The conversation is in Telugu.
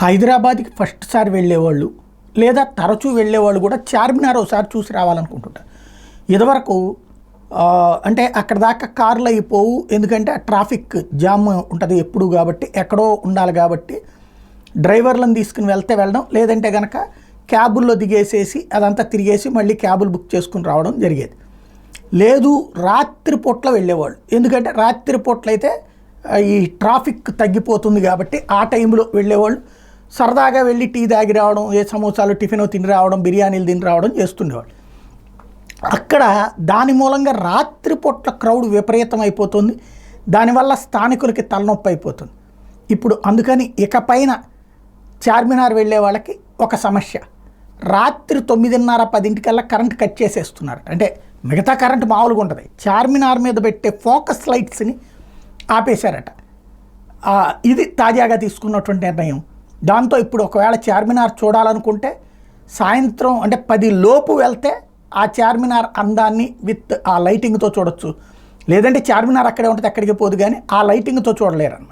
హైదరాబాద్కి ఫస్ట్ సారి వెళ్ళేవాళ్ళు లేదా తరచూ వెళ్ళేవాళ్ళు కూడా చార్మినార్ ఒకసారి చూసి రావాలనుకుంటుంటారు. ఇదివరకు అంటే అక్కడ దాకా కార్లు అయిపోవు, ఎందుకంటే ట్రాఫిక్ జామ్ ఉంటుంది ఎప్పుడు కాబట్టి, ఎక్కడో ఉండాలి కాబట్టి డ్రైవర్లను తీసుకుని వెళ్ళడం, లేదంటే కనుక క్యాబుల్లో దిగేసేసి అదంతా తిరిగేసి మళ్ళీ క్యాబులు బుక్ చేసుకుని రావడం జరిగేది. లేదు రాత్రిపూట్ల వెళ్ళేవాళ్ళు, ఎందుకంటే రాత్రిపూట్ల అయితే ఈ ట్రాఫిక్ తగ్గిపోతుంది కాబట్టి ఆ టైంలో వెళ్ళేవాళ్ళు. సరదాగా వెళ్ళి టీ తాగి రావడం, ఏ సమోసాలు టిఫిన్ తిని రావడం, బిర్యానీలు తిని రావడం చేస్తుండేవాళ్ళు. అక్కడ దాని మూలంగా రాత్రిపూట్ల క్రౌడ్ విపరీతం అయిపోతుంది, దానివల్ల స్థానికులకి తలనొప్పి అయిపోతుంది. ఇప్పుడు అందుకని ఇకపైన చార్మినార్ వెళ్ళే వాళ్ళకి ఒక సమస్య, రాత్రి 9:30-10 కరెంట్ కట్ చేసేస్తున్నారు. అంటే మిగతా కరెంట్ మామూలుగా ఉంటుంది, చార్మినార్ మీద పెట్టే ఫోకస్ లైట్స్ని ఆపేశారట. ఇది తాజాగా తీసుకున్నటువంటి నిర్ణయం. దాంతో ఇప్పుడు ఒకవేళ చార్మినార్ చూడాలనుకుంటే సాయంత్రం అంటే 10 లోపు వెళ్తే ఆ చార్మినార్ అందాన్ని విత్ ఆ లైటింగ్తో చూడొచ్చు, లేదంటే చార్మినార్ అక్కడే ఉంటుంది, ఎక్కడికి పోదు, కానీ ఆ లైటింగ్తో చూడలేరు అన్నమాట.